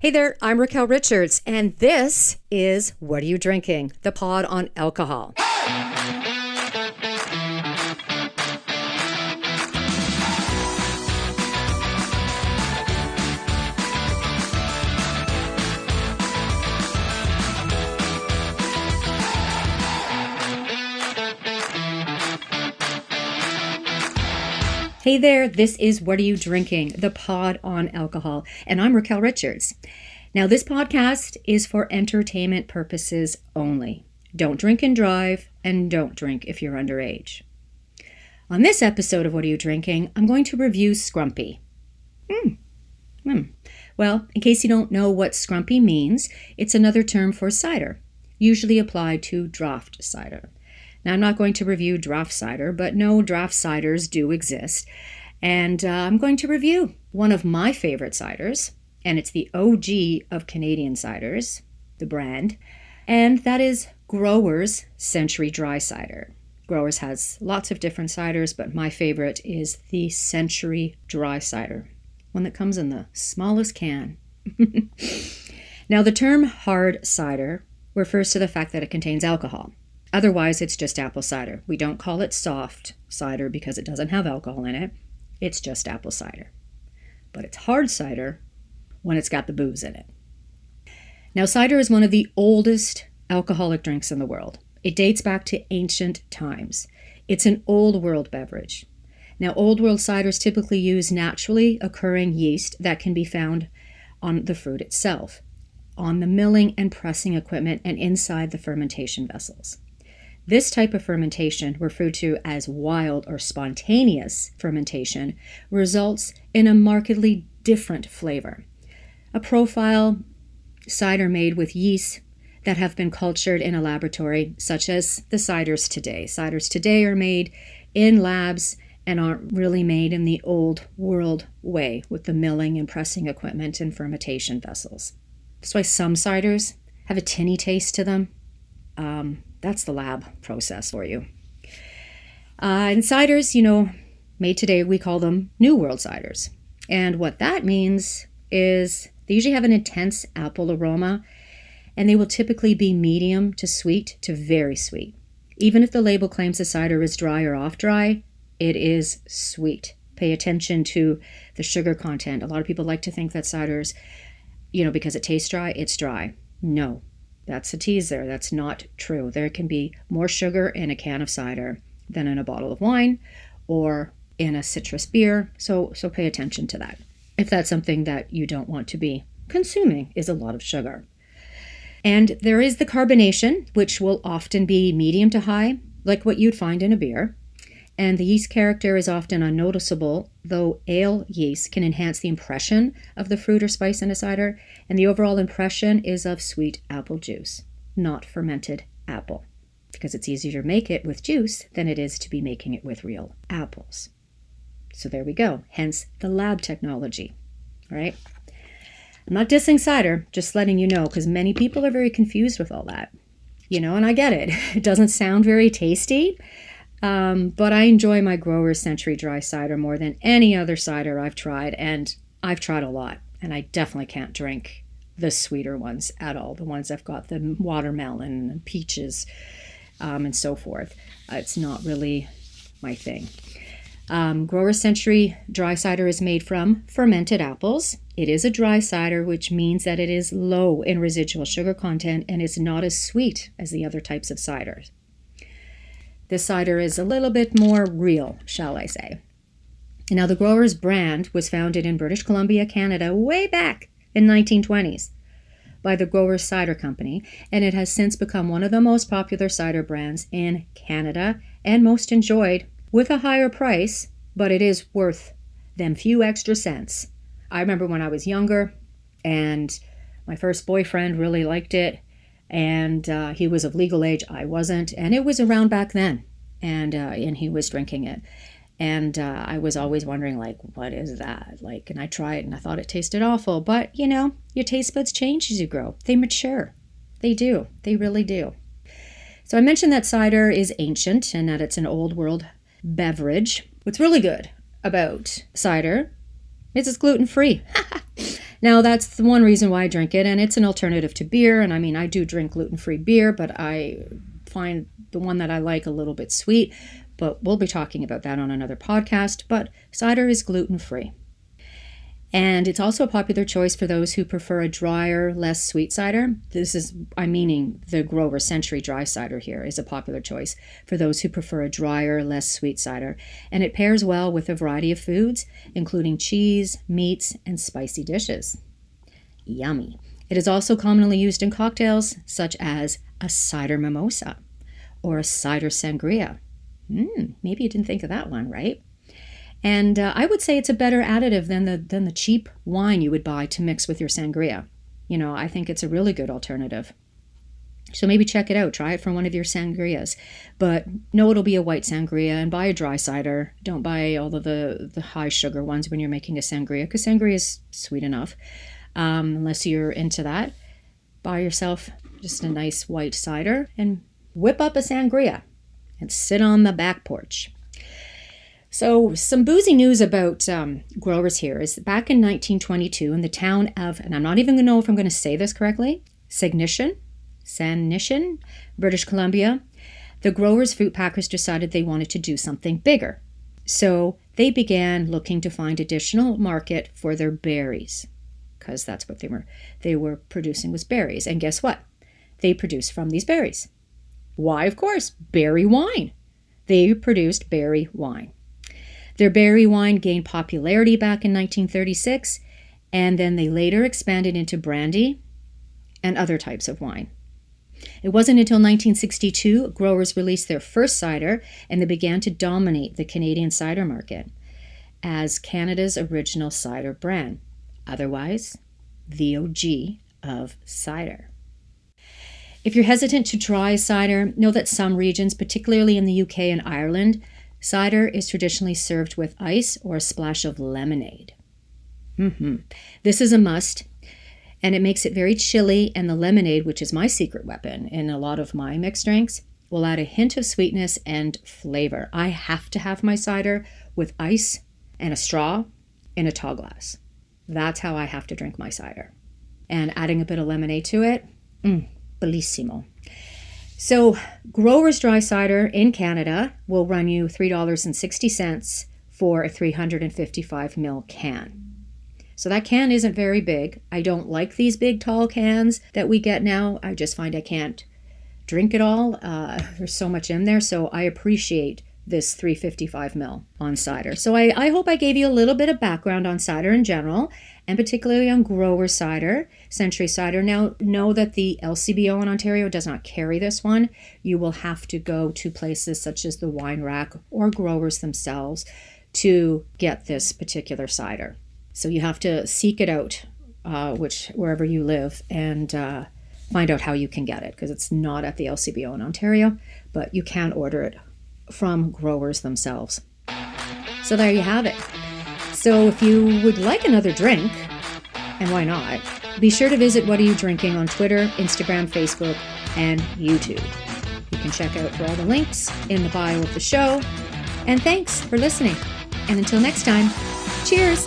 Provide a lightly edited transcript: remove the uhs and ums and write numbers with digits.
Hey there, I'm Raquel Richards, and this is What Are You Drinking? The pod on alcohol. Hey there, this is What Are You Drinking? The pod on alcohol, and I'm Raquel Richards. Now, this podcast is for entertainment purposes only. Don't drink and drive, and don't drink if you're underage. On this episode of What Are You Drinking? I'm going to review scrumpy. Well, in case you don't know what scrumpy means, it's another term for cider, usually applied to draft cider. Now, I'm not going to review draft cider, but no, draft ciders do exist. And I'm going to review one of my favorite ciders, and it's the OG of Canadian ciders, the brand, and that is Growers Century Dry Cider. Growers has lots of different ciders, but my favorite is the Century Dry Cider, one that comes in the smallest can. Now, the term hard cider refers to the fact that it contains alcohol. Otherwise, it's just apple cider. We don't call it soft cider because it doesn't have alcohol in it. It's just apple cider. But it's hard cider when it's got the booze in it. Now, cider is one of the oldest alcoholic drinks in the world. It dates back to ancient times. It's an old world beverage. Now, old world ciders typically use naturally occurring yeast that can be found on the fruit itself, on the milling and pressing equipment, and inside the fermentation vessels. This type of fermentation, referred to as wild or spontaneous fermentation, results in a markedly different flavor. A profile cider made with yeast that have been cultured in a laboratory, such as the ciders today. Ciders today are made in labs and aren't really made in the old world way with the milling and pressing equipment and fermentation vessels. That's why some ciders have a tinny taste to them. That's the lab process for you. And ciders, made today, we call them New World ciders. And what that means is they usually have an intense apple aroma, and they will typically be medium to sweet to very sweet. Even if the label claims the cider is dry or off dry, it is sweet. Pay attention to the sugar content. A lot of people like to think that ciders, because it tastes dry, it's dry. No. That's a teaser. That's not true. There can be more sugar in a can of cider than in a bottle of wine or in a citrus beer. So pay attention to that. If that's something that you don't want to be consuming, is a lot of sugar. And there is the carbonation, which will often be medium to high, like what you'd find in a beer. And the yeast character is often unnoticeable, though ale yeast can enhance the impression of the fruit or spice in a cider, and the overall impression is of sweet apple juice, not fermented apple, because it's easier to make it with juice than it is to be making it with real apples. So there we go, hence the lab technology, right? I'm not dissing cider, just letting you know, because many people are very confused with all that, and I get it. It doesn't sound very tasty. But I enjoy my Growers Century Dry Cider more than any other cider I've tried, and I've tried a lot, and I definitely can't drink the sweeter ones at all, the ones that've got the watermelon and peaches and so forth. It's not really my thing. Growers Century Dry Cider is made from fermented apples. It is a dry cider, which means that it is low in residual sugar content and is not as sweet as the other types of ciders. This cider is a little bit more real, shall I say. Now, the Growers brand was founded in British Columbia, Canada, way back in 1920s by the Growers Cider Company, and it has since become one of the most popular cider brands in Canada and most enjoyed, with a higher price, but it is worth them few extra cents. I remember when I was younger, and my first boyfriend really liked it, and he was of legal age. I wasn't, and it was around back then, and he was drinking it, and I was always wondering, what is that? And I tried it, and I thought it tasted awful, but your taste buds change as you grow. They mature. They do. They really do. So I mentioned that cider is ancient and that it's an old world beverage. What's really good about cider is it's gluten-free. Now, that's the one reason why I drink it, and it's an alternative to beer. And I mean, I do drink gluten-free beer, but I find the one that I like a little bit sweet. But we'll be talking about that on another podcast. But cider is gluten-free. And it's also a popular choice for those who prefer a drier, less sweet cider. I'm meaning the Growers Century Dry Cider here is a popular choice for those who prefer a drier, less sweet cider. And it pairs well with a variety of foods, including cheese, meats, and spicy dishes. Yummy. It is also commonly used in cocktails, such as a cider mimosa or a cider sangria. Maybe you didn't think of that one, right? And I would say it's a better additive than the cheap wine you would buy to mix with your sangria. I think it's a really good alternative. So maybe check it out. Try it for one of your sangrias. But no, it'll be a white sangria, and buy a dry cider. Don't buy all of the high sugar ones when you're making a sangria, because sangria is sweet enough. Unless you're into that, buy yourself just a nice white cider and whip up a sangria and sit on the back porch. So some boozy news about growers here is back in 1922 in the town of, and I'm not even going to know if I'm going to say this correctly, Sannishin, British Columbia, the growers' fruit packers decided they wanted to do something bigger. So they began looking to find additional market for their berries, because that's what they were producing was berries. And guess what? They produced from these berries. Why, of course, berry wine. They produced berry wine. Their berry wine gained popularity back in 1936, and then they later expanded into brandy and other types of wine. It wasn't until 1962 growers released their first cider, and they began to dominate the Canadian cider market as Canada's original cider brand, otherwise the OG of cider. If you're hesitant to try cider, know that some regions, particularly in the UK and Ireland, cider is traditionally served with ice or a splash of lemonade. This is a must, and it makes it very chilly, and the lemonade, which is my secret weapon in a lot of my mixed drinks, will add a hint of sweetness and flavor. I have to have my cider with ice and a straw in a tall glass. That's how I have to drink my cider. And adding a bit of lemonade to it, bellissimo. So Growers Dry Cider in Canada will run you $3.60 for a 355 ml can. So that can isn't very big. I don't like these big tall cans that we get now. I just find I can't drink it all. There's so much in there. So I appreciate this 355 ml on cider. So I hope I gave you a little bit of background on cider in general, and particularly on Grower Cider, Century Cider. Now, know that the LCBO in Ontario does not carry this one. You will have to go to places such as the Wine Rack or growers themselves to get this particular cider. So you have to seek it out, wherever you live, and find out how you can get it, because it's not at the LCBO in Ontario, but you can order it from growers themselves. So there you have it. So if you would like another drink, and why not, be sure to visit What Are You Drinking on Twitter, Instagram, Facebook, and YouTube. You can check out for all the links in the bio of the show. And thanks for listening. And until next time, cheers!